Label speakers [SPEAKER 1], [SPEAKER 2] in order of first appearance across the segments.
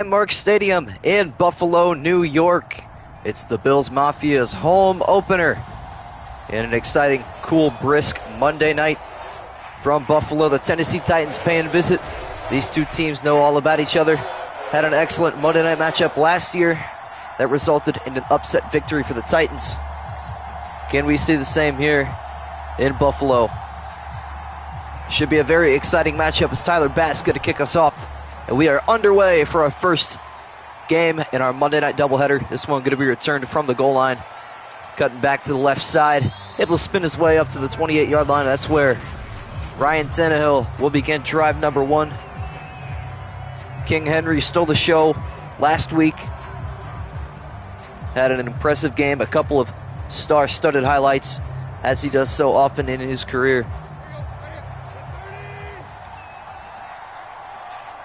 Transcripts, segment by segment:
[SPEAKER 1] Highmark Stadium in Buffalo, New York. It's the Bills Mafia's home opener in an exciting, cool, brisk Monday night from Buffalo. The Tennessee Titans paying visit. These two teams know all about each other. Had an excellent Monday night matchup last year that resulted in an upset victory for the Titans. Can we see the same here in Buffalo? Should be a very exciting matchup as Tyler Bass going to kick us off. And we are underway for our first game in our Monday night doubleheader. This one going to be returned from the goal line. Cutting back to the left side. Able to spin his way up to the 28-yard line. That's where Ryan Tannehill will begin drive number one. King Henry stole the show last week. Had an impressive game. A couple of star-studded highlights, as he does so often in his career.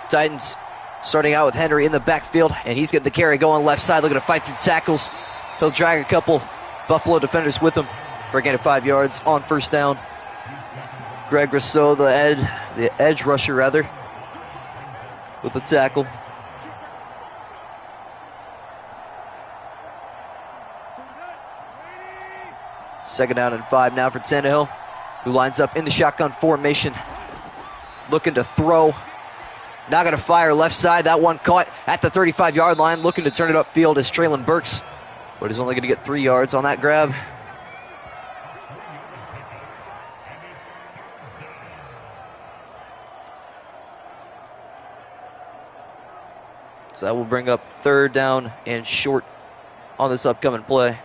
[SPEAKER 1] Titans starting out with Henry in the backfield, and he's getting the carry going left side, looking to fight through tackles. He'll drag a couple Buffalo defenders with him for a gain of 5 yards on first down. Greg Rousseau, the edge rusher rather, with the tackle. Second down and 5 now for Tannehill, who lines up in the shotgun formation, looking to throw. Not going to fire left side. That one caught at the 35-yard line. Looking to turn it upfield is Traylon Burks. But he's only going to get 3 yards on that grab. So that will bring up third down and short on this upcoming play.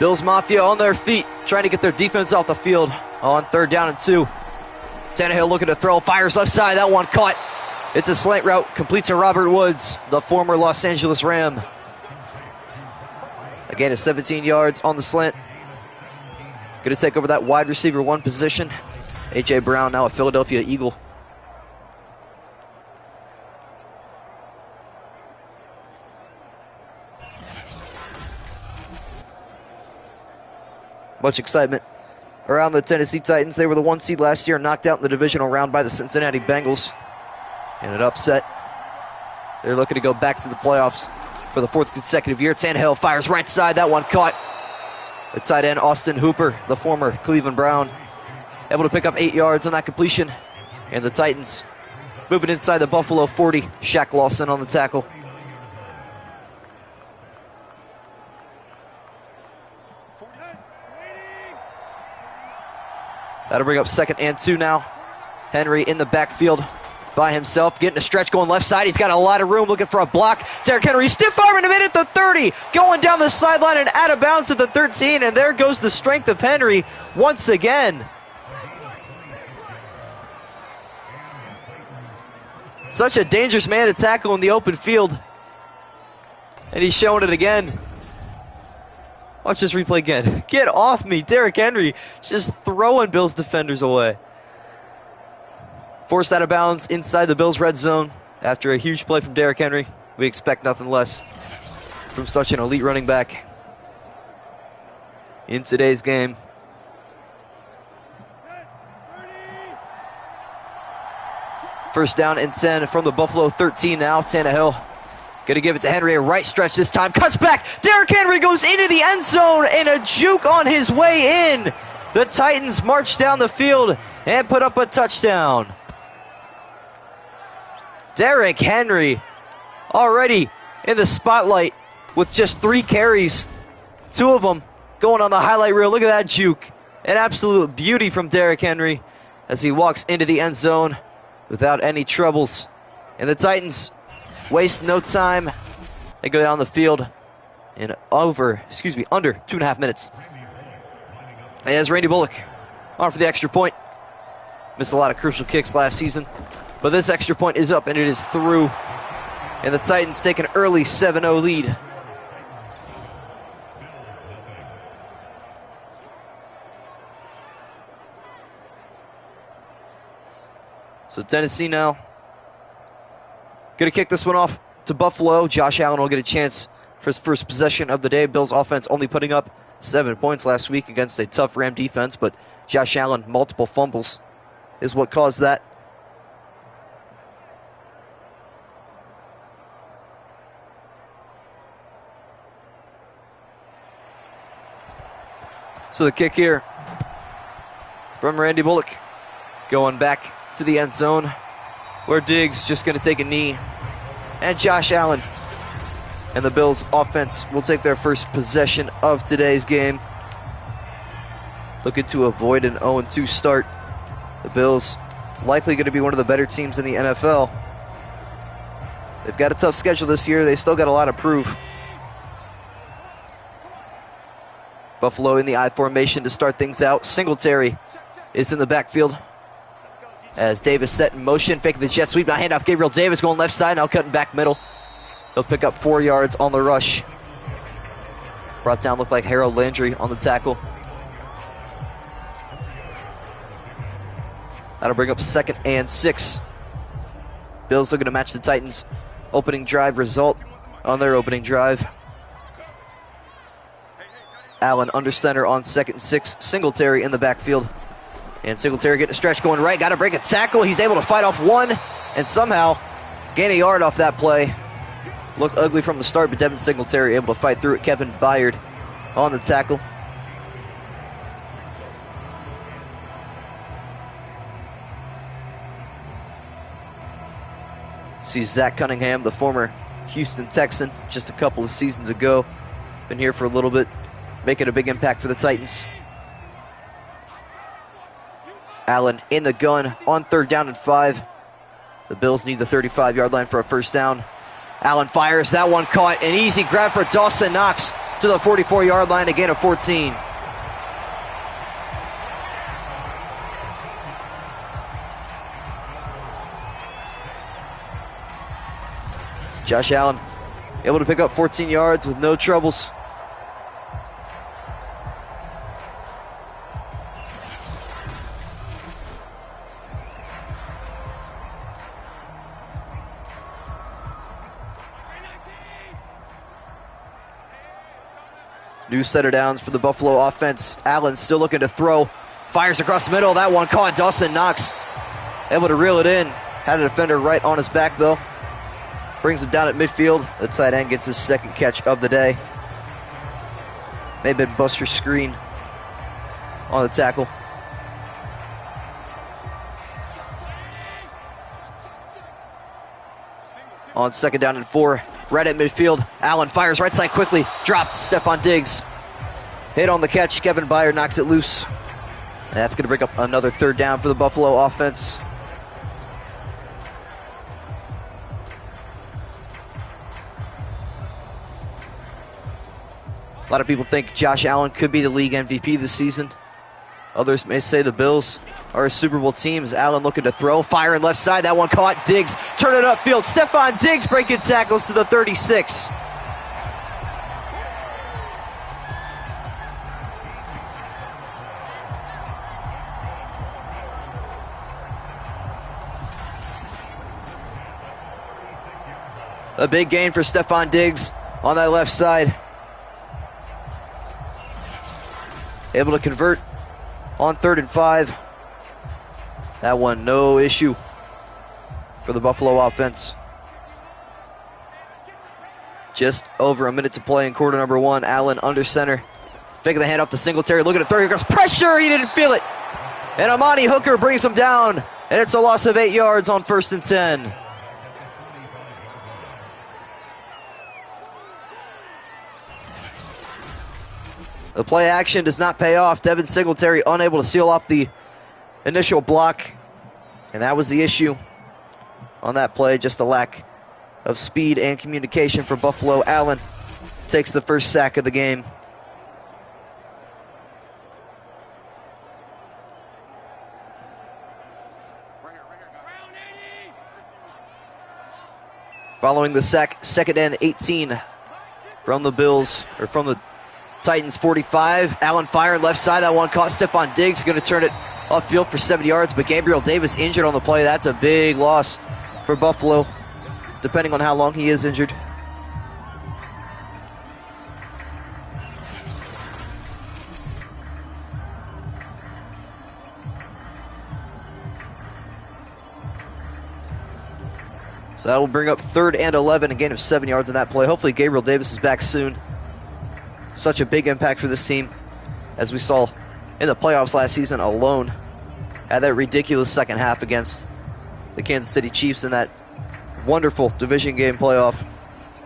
[SPEAKER 1] Bills Mafia on their feet, trying to get their defense off the field on third down and 2. Tannehill looking to throw, fires left side, that one caught. It's a slant route, completes to Robert Woods, the former Los Angeles Ram. Again, a 17 yards on the slant. Going to take over that wide receiver 1 position. A.J. Brown now a Philadelphia Eagle. Much excitement around the Tennessee Titans. They were the 1 seed last year, knocked out in the divisional round by the Cincinnati Bengals. And an upset. They're looking to go back to the playoffs for the 4th consecutive year. Tannehill fires right side. That one caught. The tight end, Austin Hooper, the former Cleveland Brown, able to pick up 8 yards on that completion. And the Titans moving inside the Buffalo 40. Shaq Lawson on the tackle. That'll bring up 2nd and 2 now. Henry in the backfield by himself, getting a stretch going left side. He's got a lot of room, looking for a block. Derrick Henry stiff arming him in at the 30, going down the sideline and out of bounds at the 13, and there goes the strength of Henry once again. Such a dangerous man to tackle in the open field, and he's showing it again. Watch this replay again. Get off me. Derrick Henry just throwing Bills defenders away. Forced out of bounds inside the Bills red zone after a huge play from Derrick Henry. We expect nothing less from such an elite running back in today's game. First down and 10 from the Buffalo 13 now. Tannehill going to give it to Henry, a right stretch this time. Cuts back. Derrick Henry goes into the end zone and a juke on his way in. The Titans march down the field and put up a touchdown. Derrick Henry already in the spotlight with just 3 carries. 2 of them going on the highlight reel. Look at that juke. An absolute beauty from Derrick Henry as he walks into the end zone without any troubles. And the Titans waste no time. They go down the field in under 2.5 minutes. And as Randy Bullock on for the extra point. Missed a lot of crucial kicks last season, but this extra point is up and it is through. And the Titans take an early 7-0 lead. So Tennessee now going to kick this one off to Buffalo. Josh Allen will get a chance for his first possession of the day. Bills offense only putting up 7 points last week against a tough Ram defense, but Josh Allen, multiple fumbles is what caused that. So the kick here from Randy Bullock, going back to the end zone, where Diggs just going to take a knee. And Josh Allen and the Bills offense will take their first possession of today's game, looking to avoid an 0-2 start. The Bills likely going to be one of the better teams in the NFL. They've got a tough schedule this year. They still got a lot to prove. Buffalo in the I formation to start things out. Singletary is in the backfield as Davis set in motion, faking the jet sweep. Now handoff Gabriel Davis going left side, now cutting back middle. He'll pick up 4 yards on the rush. Brought down, looked like Harold Landry on the tackle. That'll bring up 2nd and 6. Bills looking to match the Titans' opening drive result on their opening drive. Allen under center on 2nd and 6. Singletary in the backfield. And Singletary getting a stretch going right. Got to break a tackle. He's able to fight off one and somehow gain a yard off that play. Looked ugly from the start, but Devin Singletary able to fight through it. Kevin Byard on the tackle. See Zach Cunningham, the former Houston Texan, just a couple of seasons ago. Been here for a little bit, making a big impact for the Titans. Allen in the gun on 3rd down and 5. The Bills need the 35-yard line for a first down. Allen fires, that one caught. An easy grab for Dawson Knox to the 44-yard line, a gain of 14. Josh Allen able to pick up 14 yards with no troubles. New set of downs for the Buffalo offense. Allen still looking to throw. Fires across the middle. That one caught. Dawson Knox able to reel it in. Had a defender right on his back, though. Brings him down at midfield. The tight end gets his 2nd catch of the day. May have been Buster Screen on the tackle. On 2nd down and 4. Right at midfield. Allen fires right side quickly. Dropped. Stephon Diggs. Hit on the catch. Kevin Byard knocks it loose. And that's going to bring up another 3rd down for the Buffalo offense. A lot of people think Josh Allen could be the league MVP this season. Others may say the Bills are a Super Bowl team. As Allen looking to throw, firing left side. That one caught. Diggs turn it upfield. Stephon Diggs breaking tackles to the 36. A big gain for Stephon Diggs on that left side. Able to convert on 3rd and 5. That one, no issue for the Buffalo offense. Just over a minute to play in quarter number 1. Allen under center. Faking the hand off to Singletary. Looking to throw. Here goes pressure. He didn't feel it. And Amani Hooker brings him down. And it's a loss of 8 yards on 1st and 10. The play action does not pay off. Devin Singletary unable to seal off the initial block. And that was the issue on that play. Just a lack of speed and communication for Buffalo. Allen takes the first sack of the game. Following the sack, 2nd and 18 from the Bills, or from the Titans 45. Allen firing left side. That one caught. Stephon Diggs going to turn it upfield for 70 yards, but Gabriel Davis injured on the play. That's a big loss for Buffalo, depending on how long he is injured. So that will bring up 3rd and 11, a gain of 7 yards on that play. Hopefully Gabriel Davis is back soon. Such a big impact for this team, as we saw in the playoffs last season alone. Had that ridiculous second half against the Kansas City Chiefs in that wonderful division game playoff.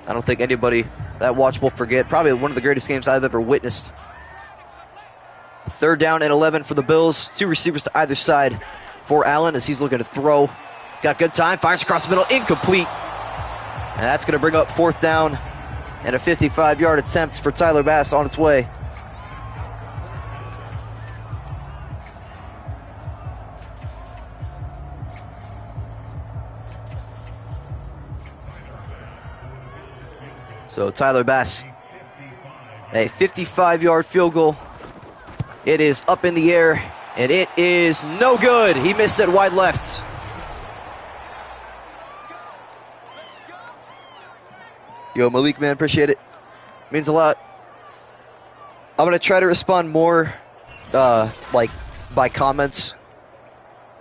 [SPEAKER 1] I don't think anybody that watch will forget. Probably one of the greatest games I've ever witnessed. 3rd down and 11 for the Bills. 2 receivers to either side for Allen as he's looking to throw. Got good time, fires across the middle, incomplete. And that's going to bring up 4th down and a 55-yard attempt for Tyler Bass on its way. So Tyler Bass, a 55-yard field goal. It is up in the air, and it is no good. He missed it wide left. Yo, Malik, man, appreciate it. Means a lot. I'm going to try to respond more like by comments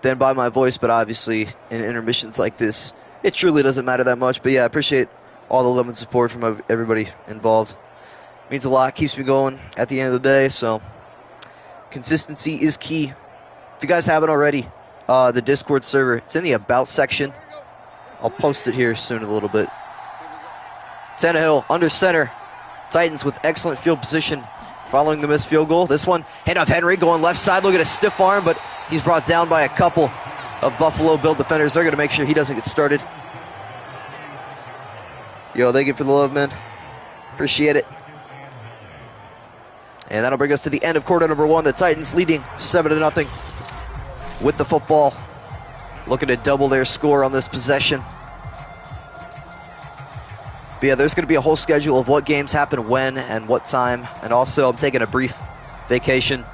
[SPEAKER 1] than by my voice, but obviously in intermissions like this, it truly doesn't matter that much. But yeah, I appreciate all the love and support from everybody involved. Means a lot, keeps me going at the end of the day, so consistency is key. If you guys haven't already, the Discord server, it's in the About section. I'll post it here soon a little bit. Tannehill under center. Titans with excellent field position following the missed field goal. This one, handoff Henry going left side. Look at a stiff arm, but he's brought down by a couple of Buffalo Bill defenders. They're going to make sure he doesn't get started. Yo, thank you for the love, man. Appreciate it. And that'll bring us to the end of quarter number 1. The Titans leading 7-0 with the football. Looking to double their score on this possession. But yeah, there's going to be a whole schedule of what games happen when and what time. And also, I'm taking a brief vacation.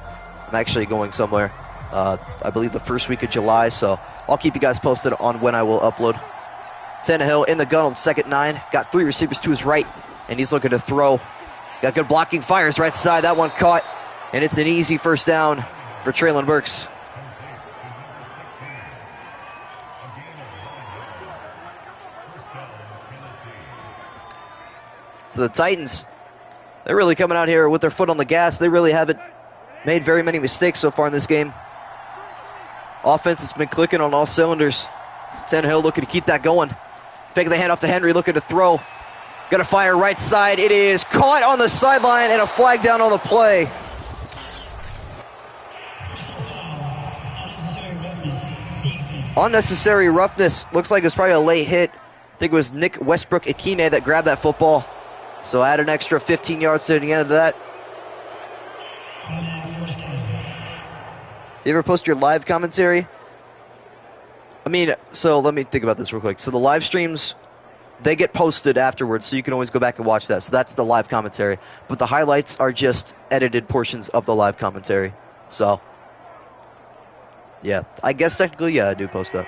[SPEAKER 1] I'm actually going somewhere, I believe the first week of July. So I'll keep you guys posted on when I will upload. Tannehill in the gun on 2nd 9. Got 3 receivers to his right, and he's looking to throw. Got good blocking, fires right side. That one caught, and it's an easy 1st down for Traylon Burks. So the Titans, they're really coming out here with their foot on the gas. They really haven't made very many mistakes so far in this game. Offense has been clicking on all cylinders. Tannehill looking to keep that going. Faking the handoff to Henry, looking to throw. Got to fire right side. It is caught on the sideline and a flag down on the play. Unnecessary roughness. Looks like it was probably a late hit. I think it was Nick Westbrook-Ikine that grabbed that football. So add an extra 15 yards to the end of that. You ever post your live commentary? I mean, so let me think about this real quick. So the live streams, they get posted afterwards, so you can always go back and watch that. So that's the live commentary. But the highlights are just edited portions of the live commentary. So, yeah, I guess technically, yeah, I do post that.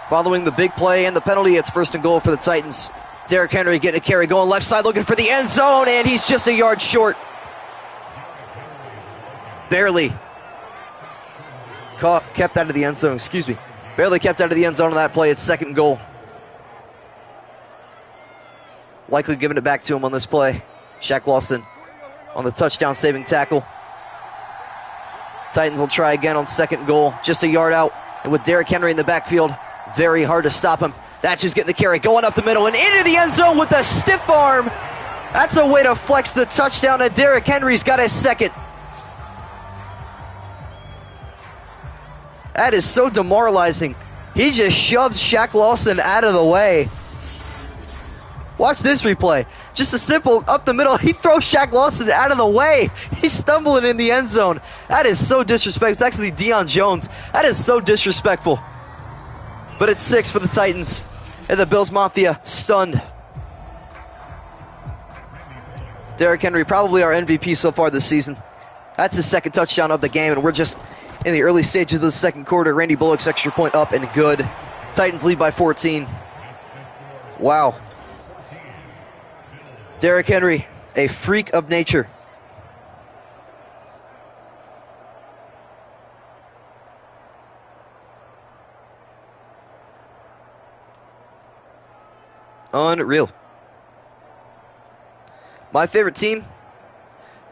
[SPEAKER 1] Following the big play and the penalty, it's 1st and goal for the Titans. Derrick Henry getting a carry, going left side, looking for the end zone, and he's just a yard short. Barely. Kept out of the end zone, excuse me. Barely kept out of the end zone on that play. It's 2nd and goal. Likely giving it back to him on this play. Shaq Lawson on the touchdown saving tackle. Titans will try again on 2nd and goal. Just a yard out. And with Derrick Henry in the backfield, very hard to stop him. That's who's getting the carry. Going up the middle and into the end zone with a stiff arm. That's a way to flex the touchdown, and Derrick Henry's got his 2nd. That is so demoralizing. He just shoves Shaq Lawson out of the way. Watch this replay. Just a simple up the middle. He throws Shaq Lawson out of the way. He's stumbling in the end zone. That is so disrespectful. It's actually Deion Jones. That is so disrespectful. But it's 6 for the Titans. And the Bills Mafia stunned. Derrick Henry, probably our MVP so far this season. That's his 2nd touchdown of the game, and we're just in the early stages of the 2nd quarter. Randy Bullock's extra point up and good. Titans lead by 14. Wow. Derrick Henry, a freak of nature. Unreal. My favorite team?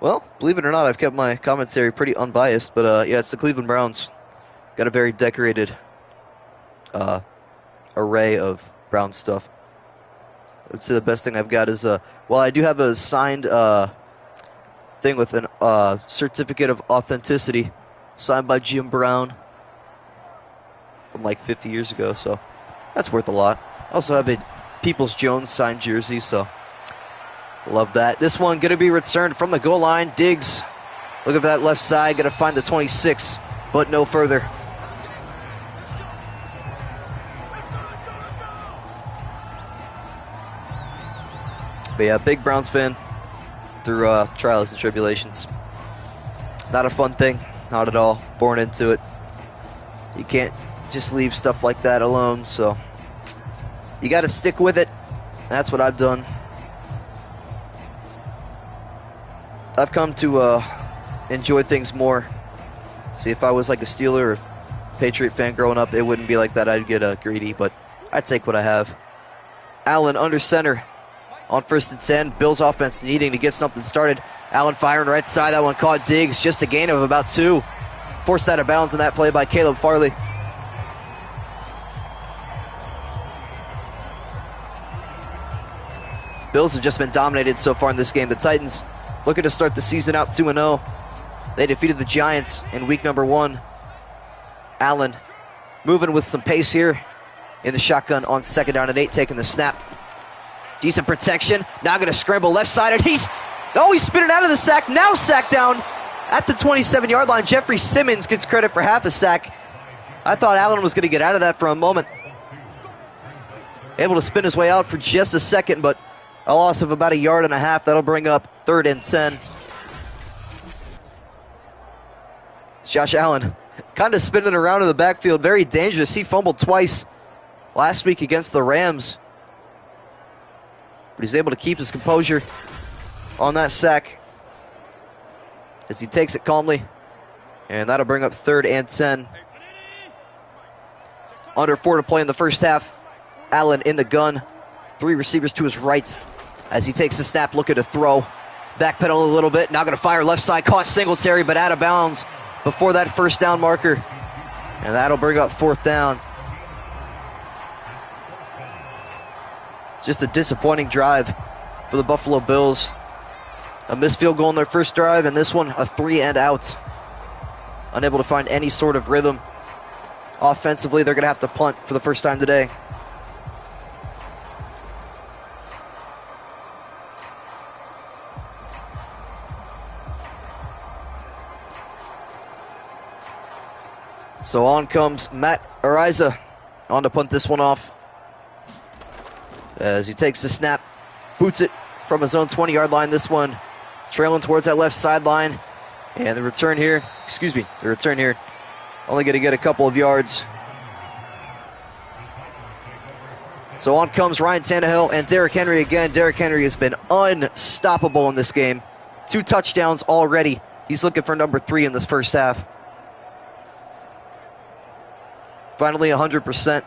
[SPEAKER 1] Well, believe it or not, I've kept my commentary pretty unbiased, but yeah, it's the Cleveland Browns. Got a very decorated array of Brown stuff. I would say the best thing I've got is, well, I do have a signed thing with a certificate of authenticity signed by Jim Brown from like 50 years ago, so that's worth a lot. I also have a Peoples Jones signed jersey, so love that. This one going to be returned from the goal line. Diggs, looking for that left side, going to find the 26, but no further. But yeah, big Browns fan through trials and tribulations. Not a fun thing, not at all. Born into it. You can't just leave stuff like that alone, so you got to stick with it. That's what I've done. I've come to enjoy things more. See, if I was like a Steeler or Patriot fan growing up, it wouldn't be like that. I'd get greedy, but I'd take what I have. Allen under center on 1st and 10. Bills offense needing to get something started. Allen firing right side. That one caught Diggs. Just a gain of about 2. Forced out of bounds in that play by Caleb Farley. Bills have just been dominated so far in this game. The Titans looking to start the season out 2-0. They defeated the Giants in week number 1. Allen moving with some pace here in the shotgun on 2nd down and 8, taking the snap. Decent protection. Now going to scramble left side, and he's spinning out of the sack. Now sacked down at the 27-yard line. Jeffrey Simmons gets credit for half a sack. I thought Allen was going to get out of that for a moment. Able to spin his way out for just a second, but a loss of about 1.5 yards. That'll bring up 3rd and 10. Josh Allen kind of spinning around in the backfield. Very dangerous. He fumbled twice last week against the Rams. But he's able to keep his composure on that sack as he takes it calmly. And that'll bring up 3rd and 10. Under 4 to play in the first half. Allen in the gun. 3 receivers to his right as he takes the snap, looking to throw. Backpedal a little bit. Now going to fire left side. Caught Singletary, but out of bounds before that 1st down marker. And that'll bring up 4th down. Just a disappointing drive for the Buffalo Bills. A missed field goal in their first drive, and this one a 3 and out. Unable to find any sort of rhythm. Offensively, they're going to have to punt for the first time today. So on comes Matt Ariza on to punt this one off. As he takes the snap, boots it from his own 20-yard line. This one trailing towards that left sideline. And the return here, only going to get a couple of yards. So on comes Ryan Tannehill and Derrick Henry again. Derrick Henry has been unstoppable in this game. 2 touchdowns already. He's looking for number 3 in this first half. Finally 100%.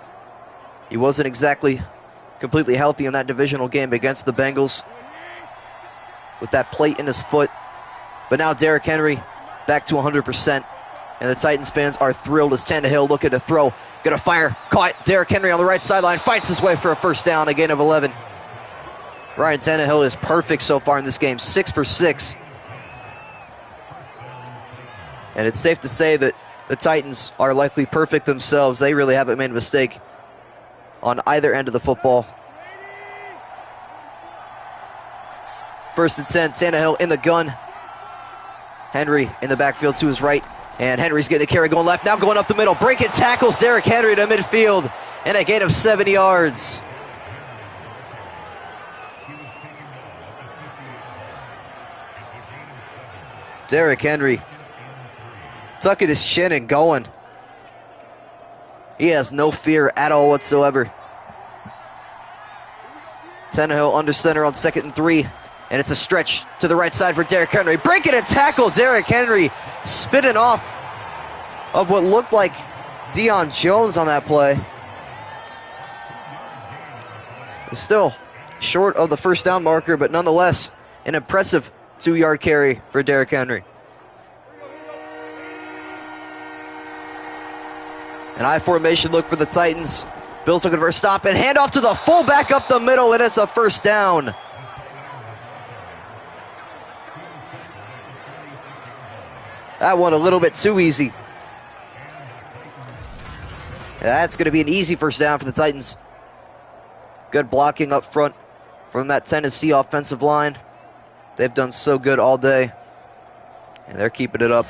[SPEAKER 1] He wasn't exactly completely healthy in that divisional game against the Bengals with that plate in his foot. But now Derrick Henry back to 100%. And the Titans fans are thrilled as Tannehill looking to throw. Going to fire. Caught. Derrick Henry on the right sideline. Fights his way for a 1st down. A gain of 11. Ryan Tannehill is perfect so far in this game. 6 for 6. And it's safe to say that the Titans are likely perfect themselves. They really haven't made a mistake on either end of the football. 1st and 10. Tannehill in the gun. Henry in the backfield to his right. And Henry's getting the carry going left. Now going up the middle. Breaking tackles Derrick Henry to midfield. And a gain of 7 yards. Derrick Henry tucking his chin and going. He has no fear at all whatsoever. Tannehill under center on 2nd and 3. And it's a stretch to the right side for Derrick Henry. Breaking a tackle. Derrick Henry spinning off of what looked like Deion Jones on that play. Still short of the first down marker, but nonetheless, an impressive 2-yard carry for Derrick Henry. An I formation look for the Titans. Bills looking for a stop and handoff to the fullback up the middle, and it's a first down. That one a little bit too easy. That's going to be an easy first down for the Titans. Good blocking up front from that Tennessee offensive line. They've done so good all day, and they're keeping it up.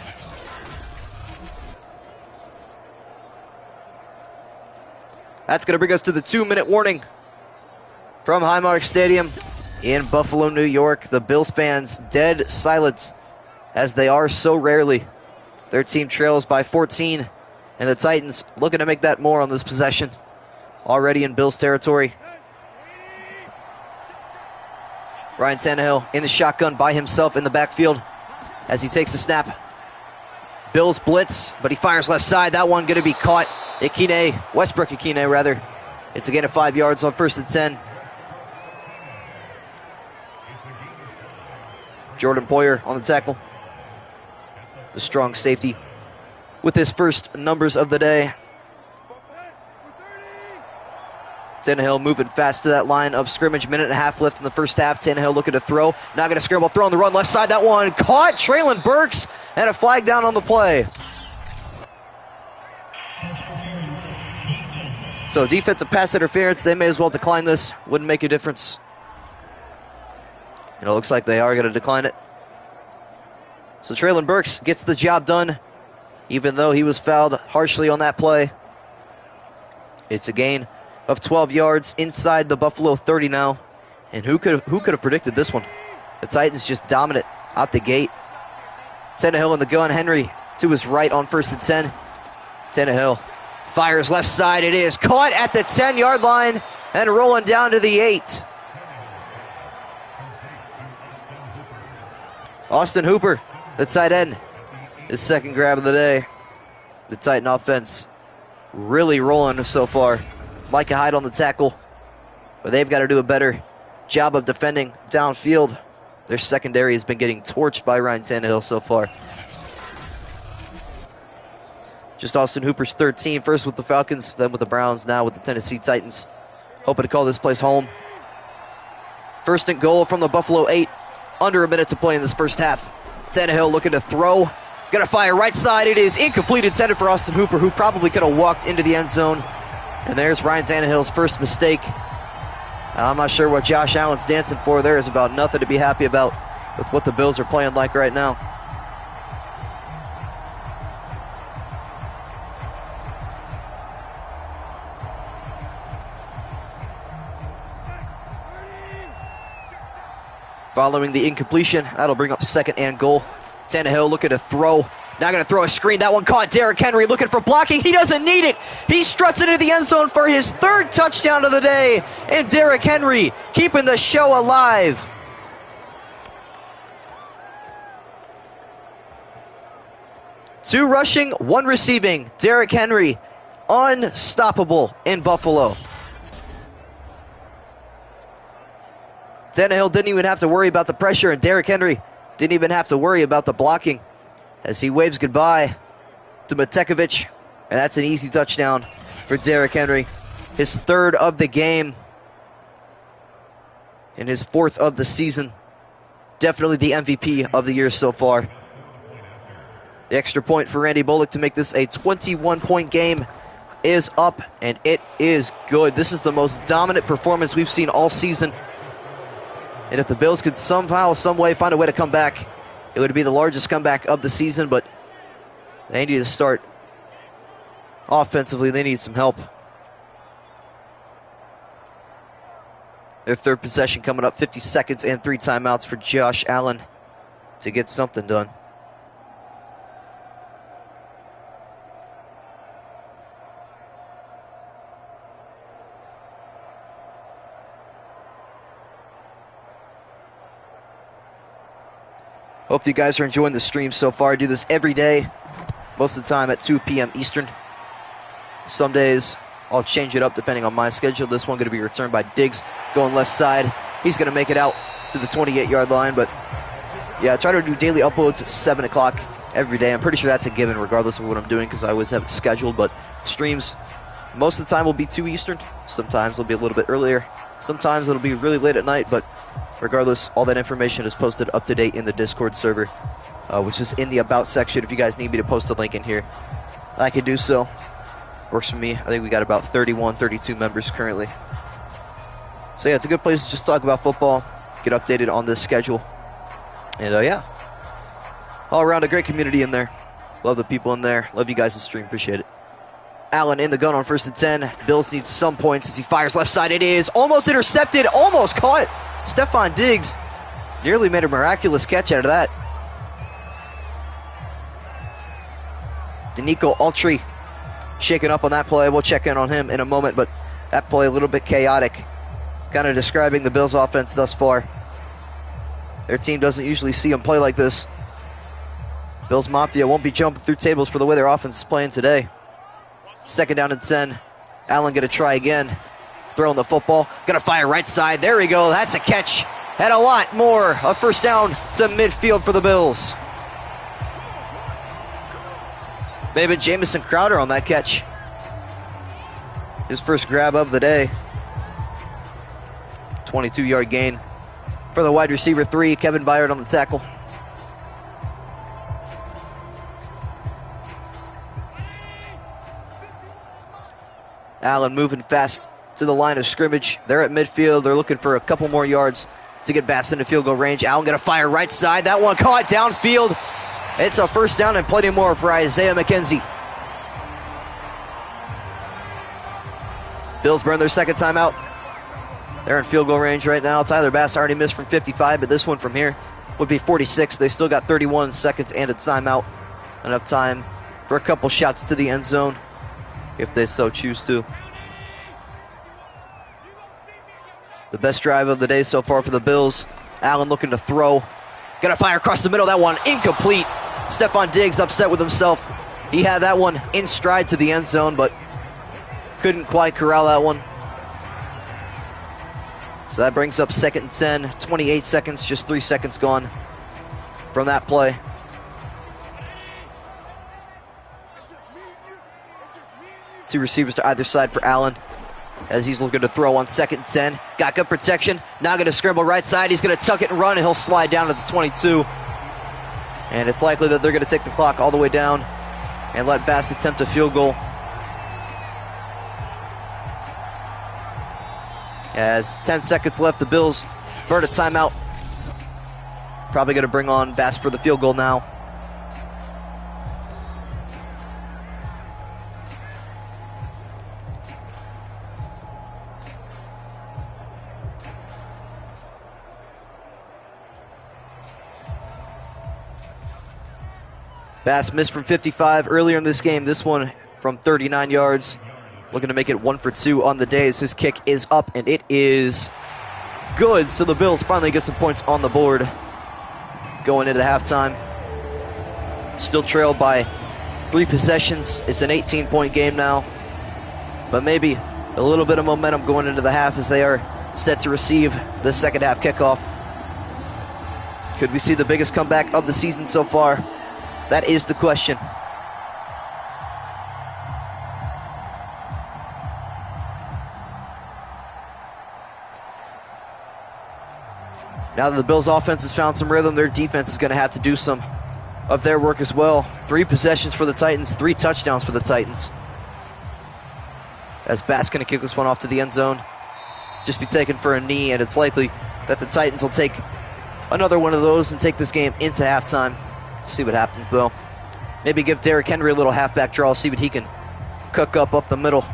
[SPEAKER 1] That's going to bring us to the 2-minute warning from Highmark Stadium in Buffalo, New York. The Bills fans dead silent, as they are so rarely. Their team trails by 14, and the Titans looking to make that more on this possession. Already in Bills territory. Ryan Tannehill in the shotgun by himself in the backfield as he takes the snap. Bills blitz, but he fires left side. That one going to be caught. Westbrook Ikine, rather. It's a gain of 5 yards on 1st and 10. Jordan Poyer on the tackle. The strong safety with his first numbers of the day. Tannehill moving fast to that line of scrimmage. 1.5 minutes left in the first half. Tannehill looking to throw. Not going to scramble. Throw on the run. Left side. That one caught. Traylon Burks. And a flag down on the play. So defensive pass interference. They may as well decline this. Wouldn't make a difference. And it looks like they are going to decline it. So Traylon Burks gets the job done, even though he was fouled harshly on that play. It's a gain of 12 yards inside the Buffalo 30 now. And who could have predicted this one? The Titans just dominant out the gate. Tannehill in the gun. Henry to his right on 1st and 10. Tannehill fires left side. It is caught at the 10-yard line and rolling down to the 8. Austin Hooper, the tight end, his second grab of the day. The Titan offense really rolling so far. Micah Hyde on the tackle, but they've got to do a better job of defending downfield. Their secondary has been getting torched by Ryan Tannehill so far. Just Austin Hooper's third team, first with the Falcons, then with the Browns, now with the Tennessee Titans. Hoping to call this place home. 1st and goal from the Buffalo 8. Under a minute to play in this first half. Tannehill looking to throw. Gonna fire right side. It is incomplete, intended for Austin Hooper, who probably could have walked into the end zone. And there's Ryan Tannehill's first mistake. I'm not sure what Josh Allen's dancing for. There is about nothing to be happy about with what the Bills are playing like right now. Following the incompletion, that'll bring up 2nd and goal. Tannehill looking to throw. Now going to throw a screen. That one caught. Derrick Henry looking for blocking. He doesn't need it. He struts into the end zone for his 3rd touchdown of the day. And Derrick Henry keeping the show alive. Two rushing, one receiving. Derrick Henry, unstoppable in Buffalo. Tannehill didn't even have to worry about the pressure, and Derrick Henry didn't even have to worry about the blocking as he waves goodbye to Matekovic. And that's an easy touchdown for Derrick Henry. His 3rd of the game and his 4th of the season. Definitely the MVP of the year so far. The extra point for Randy Bullock to make this a 21-point game is up, and it is good. This is the most dominant performance we've seen all season. And if the Bills could somehow, some way find a way to come back, it would be the largest comeback of the season, but they need to start offensively. They need some help. Their 3rd possession coming up, 50 seconds and 3 timeouts for Josh Allen to get something done. Hope you guys are enjoying the stream so far. I do this every day, most of the time at 2 p.m. Eastern. Some days I'll change it up depending on my schedule. This one going to be returned by Diggs going left side. He's going to make it out to the 28-yard line. But, yeah, I try to do daily uploads at 7 o'clock every day. I'm pretty sure that's a given regardless of what I'm doing because I always have it scheduled. But streams most of the time will be 2 Eastern. Sometimes it'll be a little bit earlier. Sometimes it'll be really late at night. But regardless, all that information is posted up to date in the Discord server, which is in the About section. If you guys need me to post a link in here, I can do so. Works for me. I think we got about 31, 32 members currently. So yeah, it's a good place to just talk about football, get updated on this schedule. And yeah, all around a great community in there. Love the people in there. Love you guys to stream. Appreciate it. Allen in the gun on 1st and 10. Bills need some points as he fires left side. It is almost intercepted, almost caught it. Stephon Diggs nearly made a miraculous catch out of that. Danico Autry shaken up on that play. We'll check in on him in a moment, but that play a little bit chaotic. Kind of describing the Bills' offense thus far. Their team doesn't usually see them play like this. Bills Mafia won't be jumping through tables for the way their offense is playing today. 2nd down and 10. Allen going to try again. Throwing the football. Going to fire right side. There we go. That's a catch. And a lot more. A 1st down to midfield for the Bills. Maybe Jamison Crowder on that catch. His first grab of the day. 22-yard gain for the wide receiver 3, Kevin Byard on the tackle. Allen moving fast to the line of scrimmage. They're at midfield. They're looking for a couple more yards to get Bass into field goal range. Allen going to fire right side. That one caught downfield. It's a 1st down and plenty more for Isaiah McKenzie. Bills burn their 2nd timeout. They're in field goal range right now. Tyler Bass already missed from 55, but this one from here would be 46. They still got 31 seconds and a timeout. Enough time for a couple shots to the end zone if they so choose to. The best drive of the day so far for the Bills. Allen looking to throw. Gonna fire across the middle. That one incomplete. Stephon Diggs upset with himself. He had that one in stride to the end zone, but couldn't quite corral that one. So that brings up 2nd and 10. 28 seconds, just 3 seconds gone from that play. Two receivers to either side for Allen as he's looking to throw on 2nd and 10. Got good protection. Now going to scramble right side. He's going to tuck it and run, and he'll slide down to the 22. And it's likely that they're going to take the clock all the way down and let Bass attempt a field goal. As 10 seconds left, the Bills burn a timeout. Probably going to bring on Bass for the field goal now. Bass missed from 55 earlier in this game. This one from 39 yards. Looking to make it 1 for 2 on the day as his kick is up, and it is good. So the Bills finally get some points on the board going into halftime. Still trailed by 3 possessions. It's an 18-point game now. But maybe a little bit of momentum going into the half as they are set to receive the 2nd half kickoff. Could we see the biggest comeback of the season so far? That is the question. Now that the Bills' offense has found some rhythm, their defense is going to have to do some of their work as well. 3 possessions for the Titans, 3 touchdowns for the Titans. As Bass going to kick this one off to the end zone. Just be taken for a knee, and it's likely that the Titans will take another one of those and take this game into halftime. See what happens, though. Maybe give Derrick Henry a little halfback draw, see what he can cook up the middle.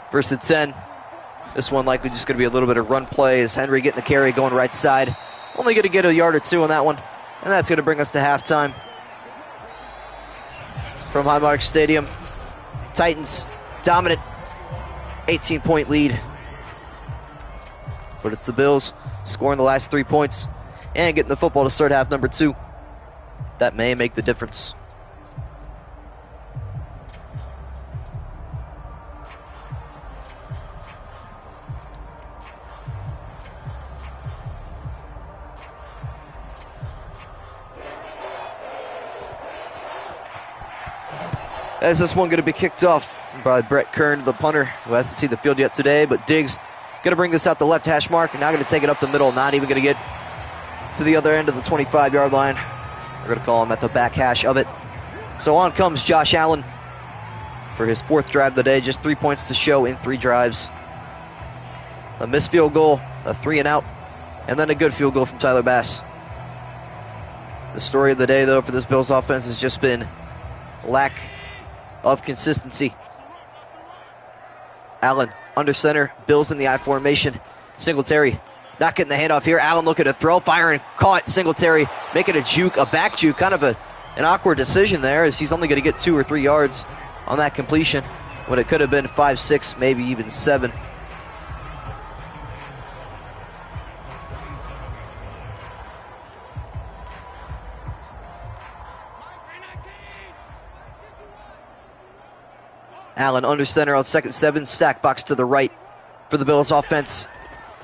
[SPEAKER 1] First and 10. This one likely just going to be a little bit of run play as Henry getting the carry, going right side. Only going to get a yard or 2 on that one. And that's going to bring us to halftime. From Highmark Stadium. Titans dominant. 18-point lead. But it's the Bills scoring the last 3 points and getting the football to start half number 2. That may make the difference. As this one going to be kicked off by Brett Kern, the punter, who hasn't seen the field yet today, but Diggs going to bring this out the left hash mark, and now going to take it up the middle, not even going to get to the other end of the 25-yard line. We're going to call him at the back hash of it. So on comes Josh Allen for his 4th drive of the day, just 3 points to show in 3 drives. A missed field goal, a 3-and-out, and then a good field goal from Tyler Bass. The story of the day, though, for this Bills offense has just been lack of consistency. Allen under center, Bills in the I formation. Singletary not getting the handoff here. Allen looking to throw, firing, caught. Singletary making a juke, a back juke, kind of an awkward decision there, as he's only going to get 2 or 3 yards on that completion when it could have been 5, 6, maybe even 7. Allen under center on 2nd 7, stack box to the right for the Bills offense.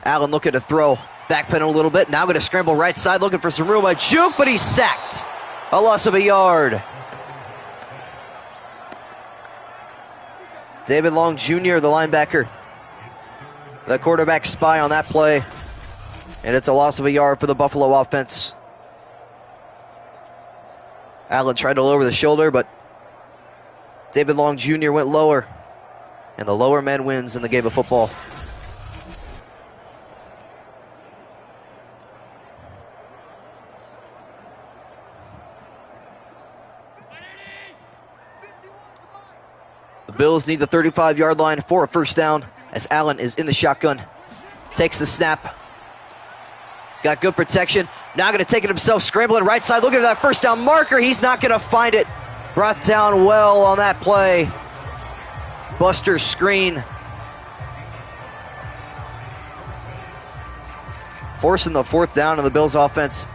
[SPEAKER 1] Allen looking to throw, backpedal a little bit, now going to scramble right side, looking for some room, a juke, but he's sacked. A loss of a yard. David Long Jr., the linebacker, the quarterback spy on that play, and it's a loss of a yard for the Buffalo offense. Allen tried to lower the shoulder, but David Long Jr. went lower, and the lower man wins in the game of football. The Bills need the 35-yard line for a first down as Allen is in the shotgun. Takes the snap. Got good protection. Now going to take it himself, scrambling right side, looking for that first down marker. He's not going to find it. Brought down well on that play. Buster screen. Forcing the 4th down, and the Bills offense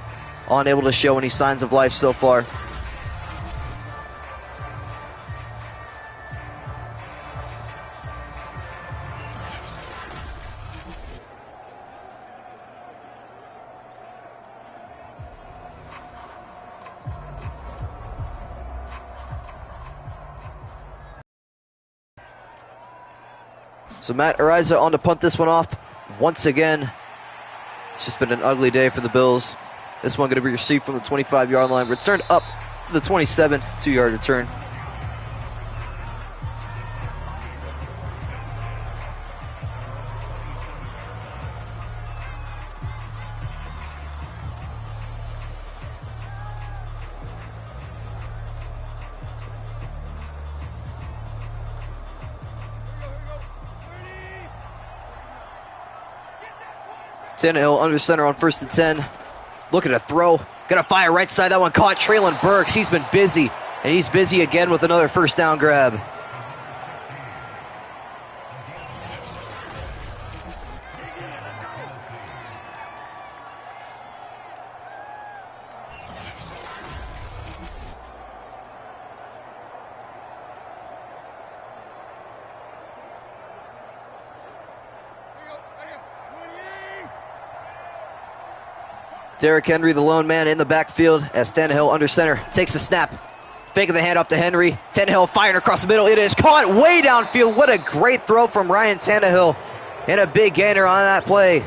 [SPEAKER 1] unable to show any signs of life so far. So Matt Ariza on to punt this one off once again. It's just been an ugly day for the Bills. This one going to be received from the 25-yard line. Returned up to the 27, 2-yard return. Tannehill under center on 1st and 10. Looking to throw. Gonna fire right side. That one caught Traylon Burks. He's been busy. And he's busy again with another first down grab. Derrick Henry, the lone man in the backfield as Tannehill under center takes a snap. Faking the handoff to Henry. Tannehill firing across the middle. It is caught way downfield. What a great throw from Ryan Tannehill. And a big gainer on that play.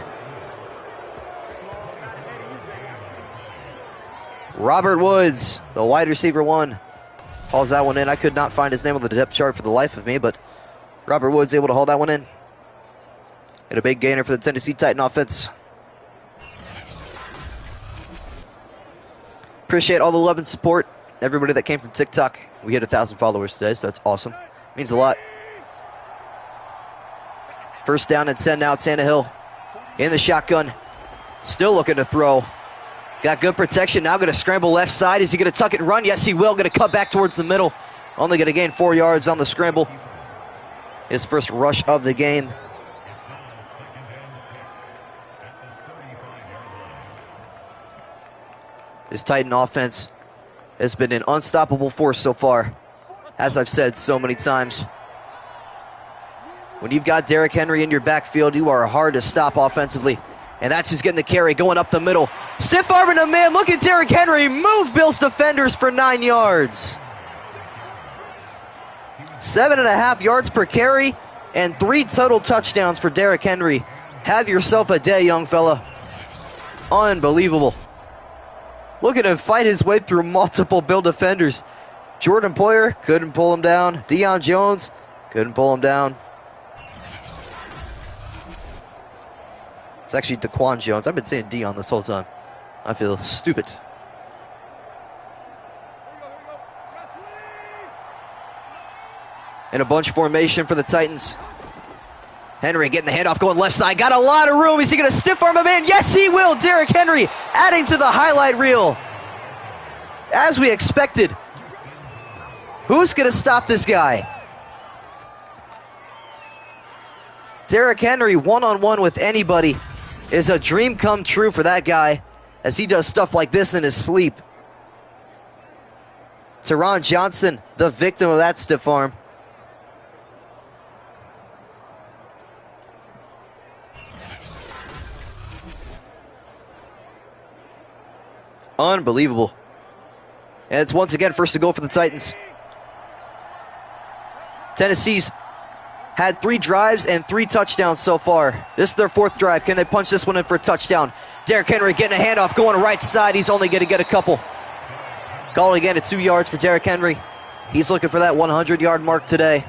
[SPEAKER 1] Robert Woods, the wide receiver 1, hauls that one in. I could not find his name on the depth chart for the life of me, but Robert Woods able to haul that one in. And a big gainer for the Tennessee Titan offense. Appreciate all the love and support. Everybody that came from TikTok. We hit 1,000 followers today, so that's awesome. Means a lot. First down and 10 now. Tannehill in the shotgun. Still looking to throw. Got good protection. Now going to scramble left side. Is he going to tuck it and run? Yes, he will. Going to cut back towards the middle. Only going to gain 4 yards on the scramble. His first rush of the game. This Titan offense has been an unstoppable force so far, as I've said so many times. When you've got Derrick Henry in your backfield, you are hard to stop offensively. And that's who's getting the carry, going up the middle. Stiff arming a man. Look at Derrick Henry move Bills defenders for 9 yards. 7.5 yards per carry and 3 total touchdowns for Derrick Henry. Have yourself a day, young fella. Unbelievable. Look at him fight his way through multiple Bill defenders. Jordan Poyer couldn't pull him down. Deion Jones couldn't pull him down. It's actually Daquan Jones. I've been saying Deion this whole time. I feel stupid. In a bunch formation for the Titans. Henry getting the handoff, going left side. Got a lot of room. Is he going to stiff arm a man? Yes, he will. Derrick Henry adding to the highlight reel. As we expected. Who's going to stop this guy? Derrick Henry one-on-one with anybody is a dream come true for that guy, as he does stuff like this in his sleep. Teron Johnson, the victim of that stiff arm. Unbelievable. And it's once again first to go for the Titans. Tennessee's had 3 drives and 3 touchdowns so far. This is their 4th drive. Can they punch this one in for a touchdown? Derrick Henry getting a handoff, going right side. He's only going to get a couple. Calling again at 2 yards for Derrick Henry. He's looking for that 100-yard mark today.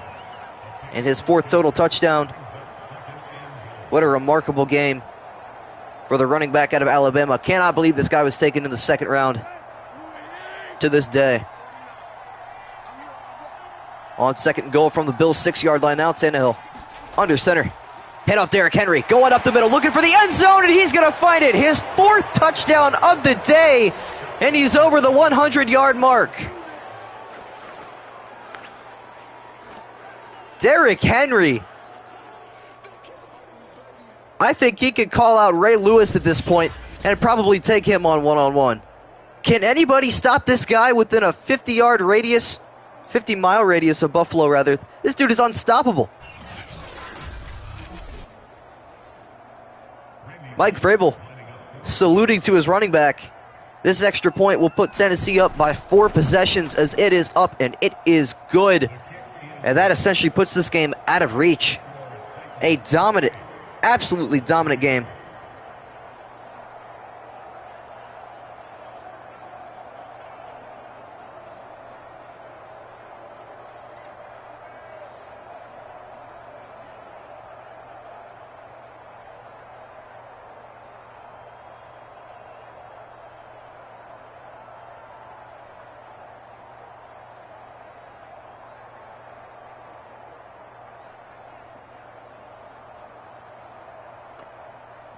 [SPEAKER 1] And his 4th total touchdown. What a remarkable game for the running back out of Alabama. Cannot believe this guy was taken in the 2nd round to this day. On 2nd and goal from the Bills' 6-yard line now, Tannehill under center. Head off Derrick Henry, going up the middle, looking for the end zone, and he's going to find it. His 4th touchdown of the day, and he's over the 100-yard mark. Derrick Henry. I think he could call out Ray Lewis at this point and probably take him on one-on-one. Can anybody stop this guy within a 50-yard radius? 50-mile radius of Buffalo, rather. This dude is unstoppable. Mike Vrabel saluting to his running back. This extra point will put Tennessee up by 4 possessions, as it is up, and it is good. And that essentially puts this game out of reach. A dominant, absolutely dominant game.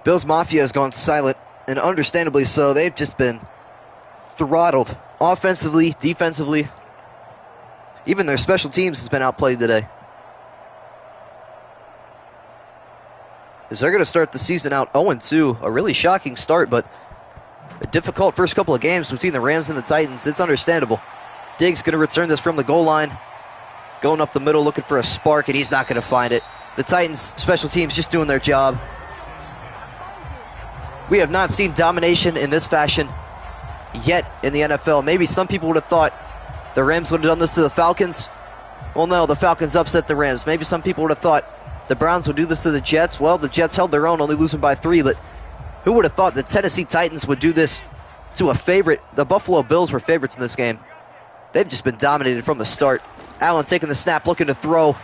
[SPEAKER 1] Bills Mafia has gone silent, and understandably so. They've just been throttled offensively, defensively. Even their special teams has been outplayed today. As they're going to start the season out 0-2, a really shocking start, but a difficult first couple of games between the Rams and the Titans. It's understandable. Diggs going to return this from the goal line, going up the middle looking for a spark, and he's not going to find it. The Titans special teams just doing their job. We have not seen domination in this fashion yet in the NFL. Maybe some people would have thought the Rams would have done this to the Falcons. Well, no, the Falcons upset the Rams. Maybe some people would have thought the Browns would do this to the Jets. Well, the Jets held their own, only losing by 3. But who would have thought the Tennessee Titans would do this to a favorite? The Buffalo Bills were favorites in this game. They've just been dominated from the start. Allen taking the snap, looking to throw.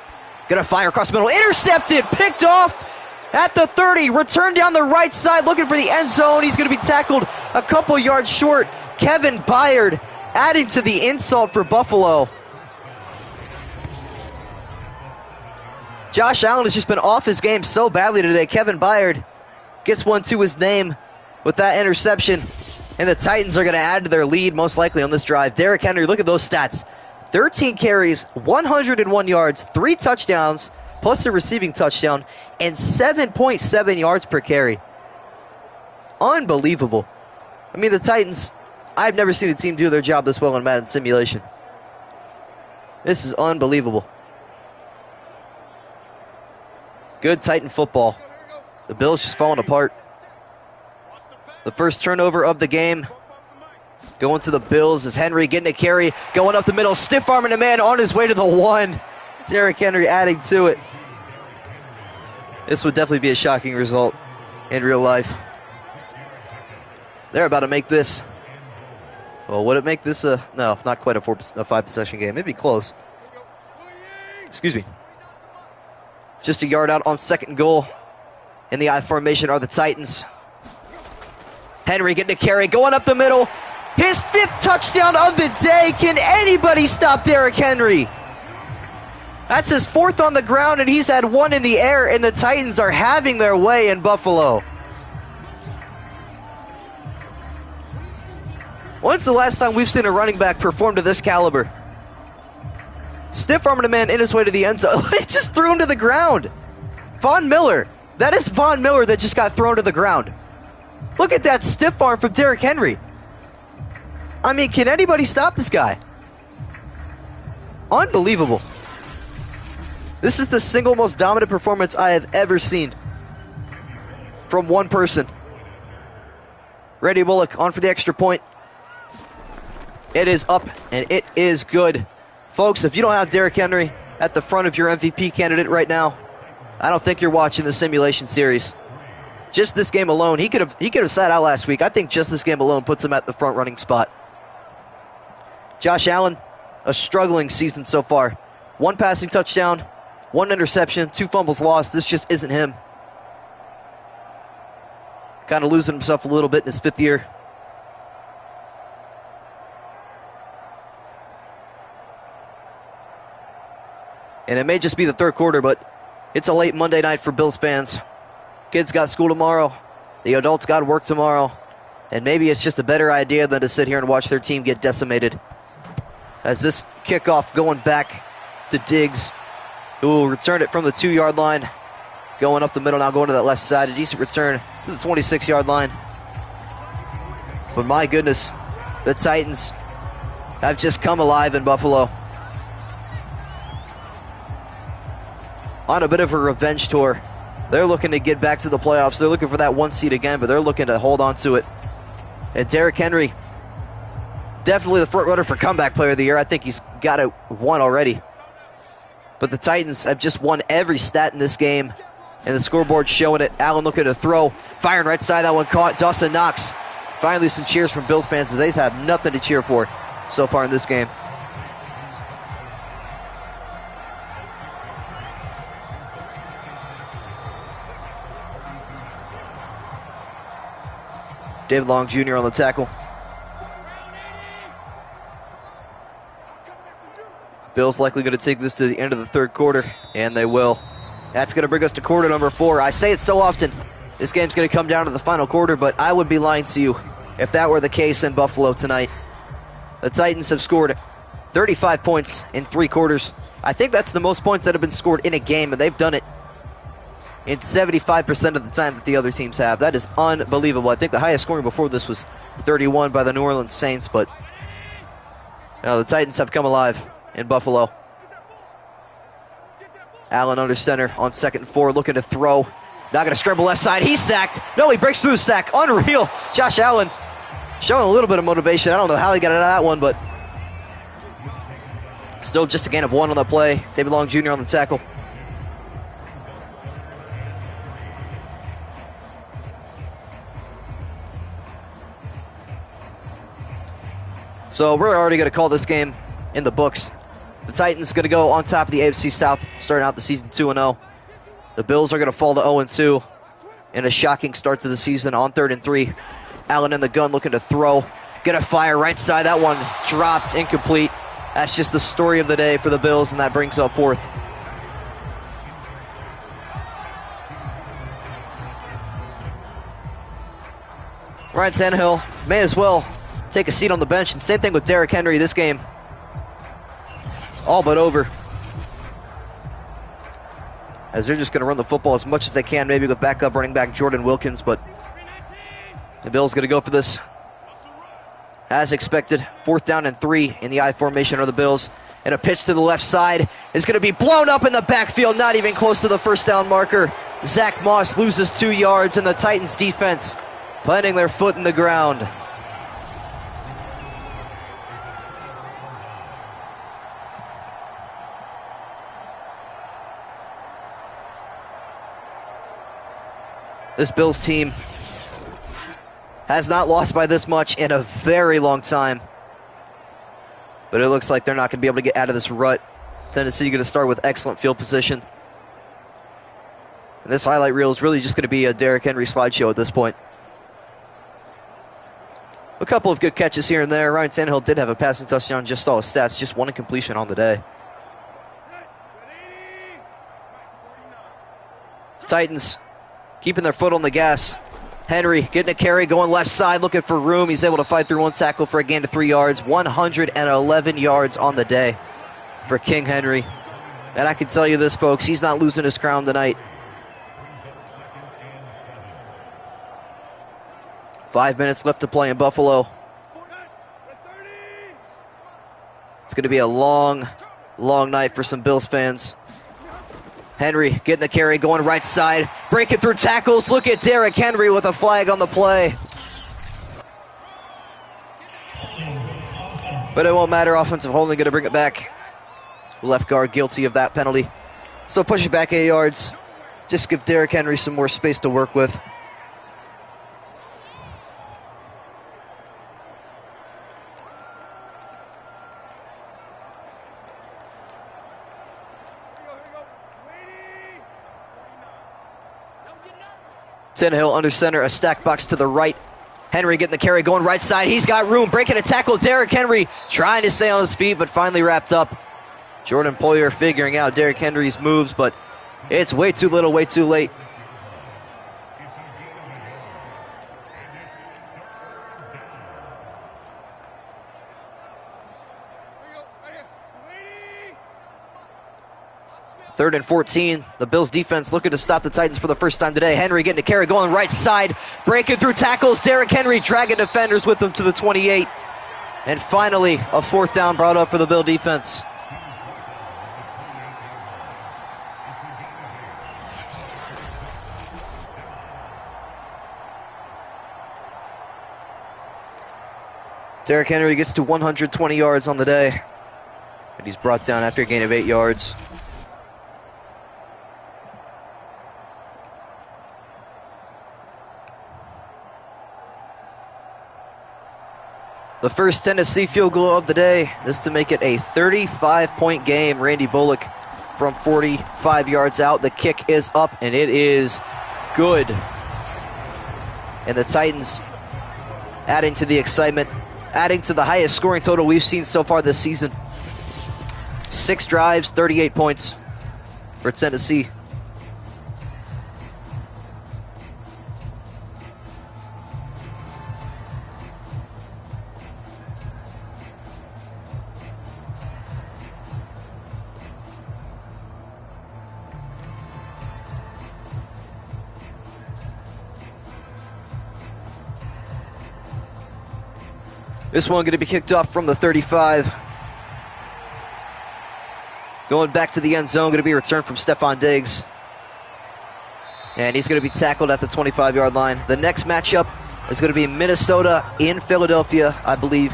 [SPEAKER 1] Gonna fire across the middle. Intercepted, picked off at the 30. Returned down the right side, looking for the end zone. He's gonna be tackled a couple yards short. Kevin Byard adding to the insult for Buffalo. Josh Allen has just been off his game so badly today. Kevin Byard gets one to his name with that interception. And the Titans are going to add to their lead most likely on this drive. Derrick Henry, look at those stats. 13 carries, 101 yards, 3 touchdowns, plus a receiving touchdown, and 7.7 yards per carry. Unbelievable. I mean, the Titans I've never seen a team do their job this well in Madden simulation. This is unbelievable. Good Titan football. The Bills just falling apart. The first turnover of the game going to the Bills is Henry getting a carry, going up the middle, stiff arming a man on his way to the 1. Derrick Henry adding to it. This would definitely be a shocking result in real life. They're about to make this. Well, would it make this no, not quite a 5 possession game. It'd be close. Excuse me. Just a yard out on second goal. In the I formation are the Titans. Henry getting a carry, going up the middle. His 5th touchdown of the day. Can anybody stop Derrick Henry? That's his 4th on the ground, and he's had 1 in the air, and the Titans are having their way in Buffalo. When's the last time we've seen a running back perform to this caliber? Stiff arming a man in his way to the end zone. They just threw him to the ground. Von Miller. That is Von Miller that just got thrown to the ground. Look at that stiff arm from Derrick Henry. I mean, can anybody stop this guy? Unbelievable. This is the single most dominant performance I have ever seen from one person. Randy Bullock on for the extra point. It is up, and it is good. Folks, if you don't have Derrick Henry at the front of your MVP candidate right now, I don't think you're watching the simulation series. Just this game alone, he could have sat out last week. I think just this game alone puts him at the front running spot. Josh Allen, a struggling season so far. 1 passing touchdown, 1 interception, 2 fumbles lost. This just isn't him. Kind of losing himself a little bit in his 5th year. And it may just be the 3rd quarter, but it's a late Monday night for Bills fans. Kids got school tomorrow. The adults got work tomorrow. And maybe it's just a better idea than to sit here and watch their team get decimated. As this kickoff going back to Diggs, who will return it from the 2-yard line. Going up the middle now, going to that left side. A decent return to the 26-yard line. But my goodness, the Titans have just come alive in Buffalo. On a bit of a revenge tour. They're looking to get back to the playoffs. They're looking for that 1 seed again, but they're looking to hold on to it. And Derrick Henry, definitely the front runner for comeback player of the year. I think he's got it 1 already. But the Titans have just won every stat in this game. And the scoreboard showing it. Allen looking to throw. Firing right side. That one caught. Dawson Knox. Finally some cheers from Bills fans as they have nothing to cheer for so far in this game. David Long Jr. on the tackle. Bills likely going to take this to the end of the 3rd quarter, and they will. That's going to bring us to quarter number 4. I say it so often, this game's going to come down to the final quarter, but I would be lying to you if that were the case in Buffalo tonight. The Titans have scored 35 points in 3 quarters. I think that's the most points that have been scored in a game, and they've done it in 75% of the time that the other teams have. That is unbelievable. I think the highest scoring before this was 31 by the New Orleans Saints, but the Titans have come alive in Buffalo. Allen under center on 2nd and 4, looking to throw. Not going to scramble left side. He's sacked. No, he breaks through the sack. Unreal. Josh Allen showing a little bit of motivation. I don't know how he got out of that one, but still just a gain of 1 on the play. David Long Jr. on the tackle. So we're already going to call this game in the books. The Titans going to go on top of the AFC South, starting out the season 2-0. The Bills are going to fall to 0-2 in a shocking start to the season on 3rd and 3. Allen in the gun looking to throw. Going to fire right side. That one dropped, incomplete. That's just the story of the day for the Bills, and that brings up 4th. Ryan Tannehill may as well take a seat on the bench, and same thing with Derrick Henry. This game all but over, as they're just going to run the football as much as they can, maybe with backup running back Jordan Wilkins, but the Bills going to go for this As expected, 4th down and 3 in the I formation are the Bills. And a pitch to the left side is going to be blown up in the backfield, not even close to the first down marker. Zach Moss loses 2 yards, and the Titans defense planting their foot in the ground. This Bills team has not lost by this much in a very long time. But it looks like they're not going to be able to get out of this rut. Tennessee going to start with excellent field position. And this highlight reel is really just going to be a Derrick Henry slideshow at this point. A couple of good catches here and there. Ryan Tannehill did have a passing touchdown. Just saw his stats. Just 1 incompletion on the day. Titans keeping their foot on the gas. Henry getting a carry, going left side, looking for room. He's able to fight through 1 tackle for a gain of 3 yards. 111 yards on the day for King Henry. And I can tell you this, folks, he's not losing his crown tonight. 5 minutes left to play in Buffalo. It's going to be a long, long night for some Bills fans. Henry getting the carry, going right side, breaking through tackles. Look at Derrick Henry with a flag on the play. But it won't matter. Offensive holding going to bring it back. Left guard guilty of that penalty. So push it back 8 yards. Just give Derrick Henry some more space to work with. Tannehill under center, a stack box to the right. Henry getting the carry, going right side. He's got room, breaking a tackle. Derrick Henry trying to stay on his feet, but finally wrapped up. Jordan Poyer figuring out Derrick Henry's moves, but it's way too little, way too late. Third and 14. The Bills defense looking to stop the Titans for the first time today. Henry getting a carry, going right side, breaking through tackles. Derrick Henry dragging defenders with him to the 28. And finally, a 4th down brought up for the Bill defense. Derrick Henry gets to 120 yards on the day. And he's brought down after a gain of 8 yards. The first Tennessee field goal of the day is to make it a 35-point game. Randy Bullock from 45 yards out. The kick is up, and it is good. And the Titans adding to the excitement, adding to the highest scoring total we've seen so far this season. 6 drives, 38 points for Tennessee. This one going to be kicked off from the 35. Going back to the end zone, going to be a return from Stephon Diggs. And he's going to be tackled at the 25-yard line. The next matchup is going to be Minnesota in Philadelphia, I believe.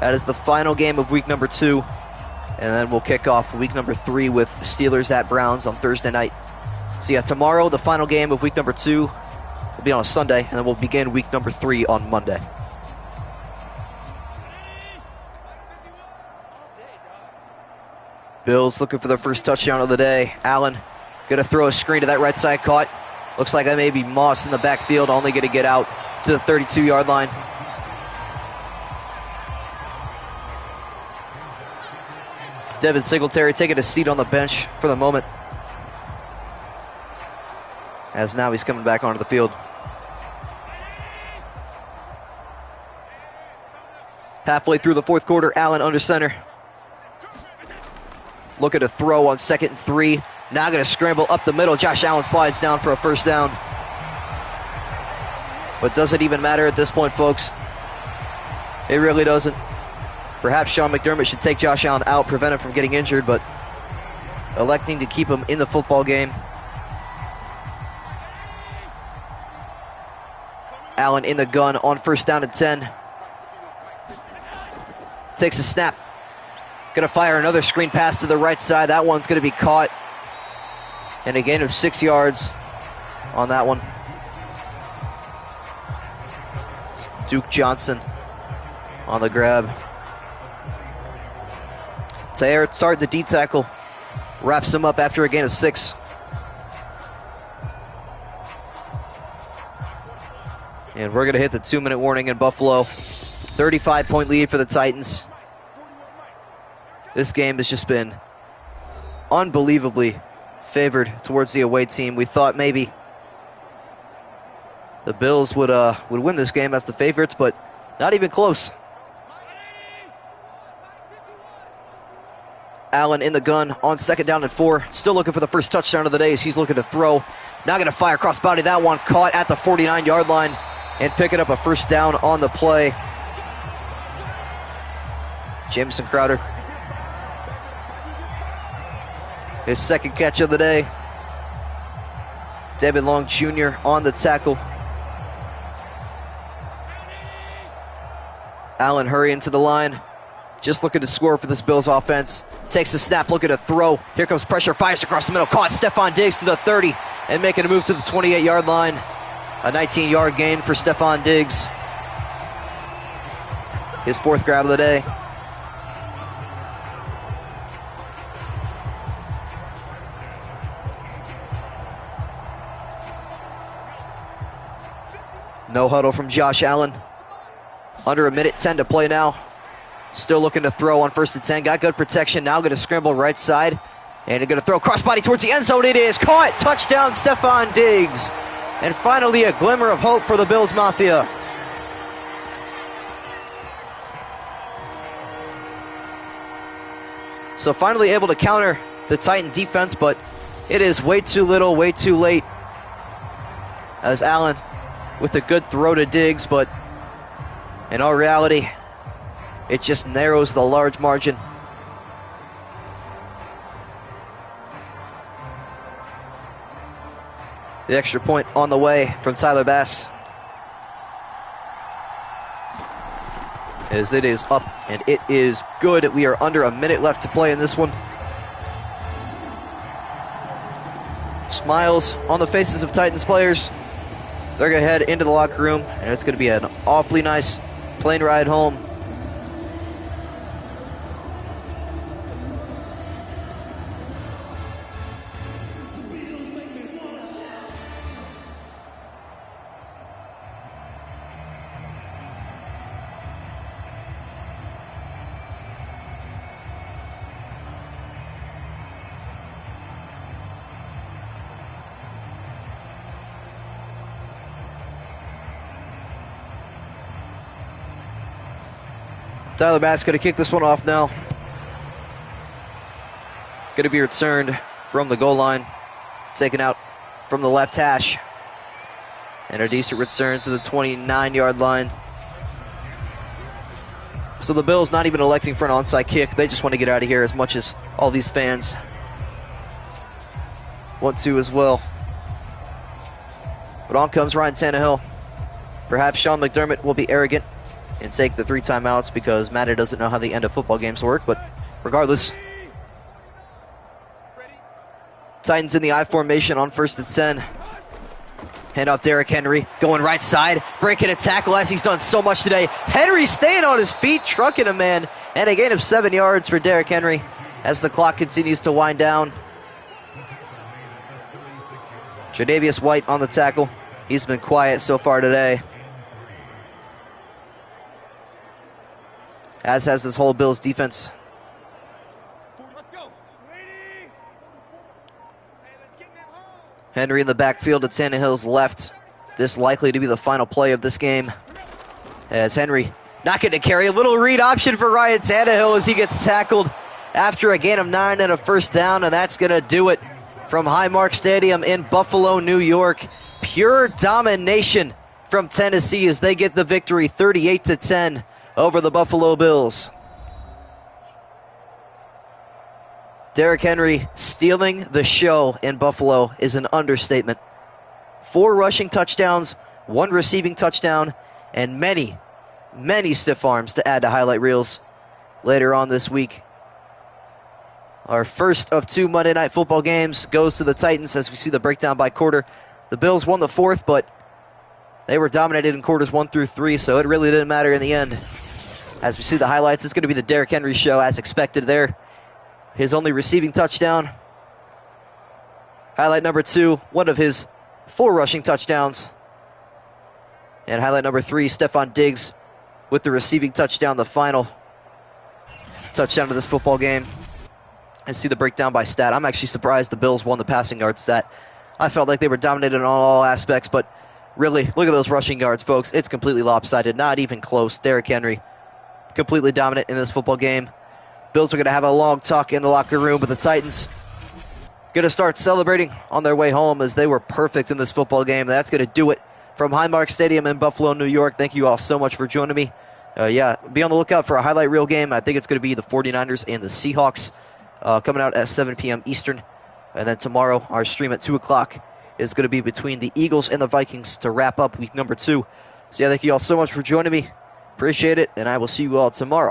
[SPEAKER 1] That is the final game of week number 2. And then we'll kick off week number 3 with Steelers at Browns on Thursday night. So yeah, tomorrow, the final game of week number 2 will be on a Sunday. And then we'll begin week number 3 on Monday. Bills looking for their first touchdown of the day. Allen going to throw a screen to that right side, caught. Looks like that may be Moss in the backfield, only going to get out to the 32-yard line. Devin Singletary taking a seat on the bench for the moment, as now he's coming back onto the field. Halfway through the fourth quarter, Allen under center. Looking to throw on 2nd and 3. Now going to scramble up the middle. Josh Allen slides down for a first down. But does it even matter at this point, folks? It really doesn't. Perhaps Sean McDermott should take Josh Allen out, prevent him from getting injured, but electing to keep him in the football game. Allen in the gun on first down and 10. Takes a snap. Going to fire another screen pass to the right side. That one's going to be caught. And a gain of 6 yards on that one. It's Duke Johnson on the grab. Taylor Tsart, the D tackle, wraps him up after a gain of 6. And we're going to hit the 2-minute warning in Buffalo. 35-point lead for the Titans. This game has just been unbelievably favored towards the away team. We thought maybe the Bills would win this game as the favorites, but not even close. Allen in the gun on second down and 4. Still looking for the first touchdown of the day as he's looking to throw. Now going to fire cross body. That one caught at the 49-yard line and picking up a first down on the play. Jamison Crowder. His second catch of the day. David Long Jr. on the tackle. Allen hurrying to the line. Just looking to score for this Bills offense. Takes the snap, looking to throw. Here comes pressure, fires across the middle. Caught Stephon Diggs to the 30 and making a move to the 28-yard line. A 19-yard gain for Stephon Diggs. His 4th grab of the day. No huddle from Josh Allen. Under 1:10 to play now. Still looking to throw on 1st and 10. Got good protection. Now going to scramble right side. And going to throw crossbody towards the end zone. It is caught. Touchdown, Stephon Diggs. And finally a glimmer of hope for the Bills Mafia. So finally able to counter the Titan defense, but it is way too little, way too late. As Allen with a good throw to Diggs, but in all reality, it just narrows the large margin. The extra point on the way from Tyler Bass. As it is up and it is good. We are under 1 minute left to play in this one. Smiles on the faces of Titans players. They're going to head into the locker room, and it's going to be an awfully nice plane ride home. Tyler Bass going to kick this one off now. Going to be returned from the goal line. Taken out from the left hash. And a decent return to the 29-yard line. So the Bills not even electing for an onside kick. They just want to get out of here as much as all these fans want to as well. But on comes Ryan Tannehill. Perhaps Sean McDermott will be arrogant and take the 3 timeouts because Madden doesn't know how the end of football games work, but regardless. Titans in the I formation on 1st and 10. Hand off Derrick Henry, going right side, breaking a tackle as he's done so much today. Henry staying on his feet, trucking a man, and a gain of 7 yards for Derrick Henry as the clock continues to wind down. Tre'Davious White on the tackle. He's been quiet so far today, as has this whole Bills defense. Henry in the backfield to Tannehill's left. This likely to be the final play of this game, as Henry not getting to carry. A little read option for Ryan Tannehill as he gets tackled after a gain of 9 and a first down, and that's going to do it from Highmark Stadium in Buffalo, New York. Pure domination from Tennessee as they get the victory 38-10 over the Buffalo Bills. Derrick Henry stealing the show in Buffalo is an understatement. 4 rushing touchdowns, 1 receiving touchdown, and many, many stiff arms to add to highlight reels later on this week. Our first of 2 Monday Night Football games goes to the Titans as we see the breakdown by quarter. The Bills won the 4th, but they were dominated in quarters 1 through 3, so it really didn't matter in the end. As we see the highlights, it's going to be the Derrick Henry show as expected there. His only receiving touchdown. Highlight number 2, one of his 4 rushing touchdowns. And highlight number 3, Stephon Diggs with the receiving touchdown, the final touchdown of this football game. And see the breakdown by stat. I'm actually surprised the Bills won the passing yard stat. I felt like they were dominated on all aspects, but really, look at those rushing yards, folks. It's completely lopsided, not even close. Derrick Henry, completely dominant in this football game. Bills are going to have a long talk in the locker room, but the Titans going to start celebrating on their way home as they were perfect in this football game. That's going to do it from Highmark Stadium in Buffalo, New York. Thank you all so much for joining me. Be on the lookout for a highlight reel game. I think it's going to be the 49ers and the Seahawks coming out at 7 p.m. Eastern. And then tomorrow, our stream at 2 o'clock is going to be between the Eagles and the Vikings to wrap up week number 2. So, thank you all so much for joining me. Appreciate it, and I will see you all tomorrow.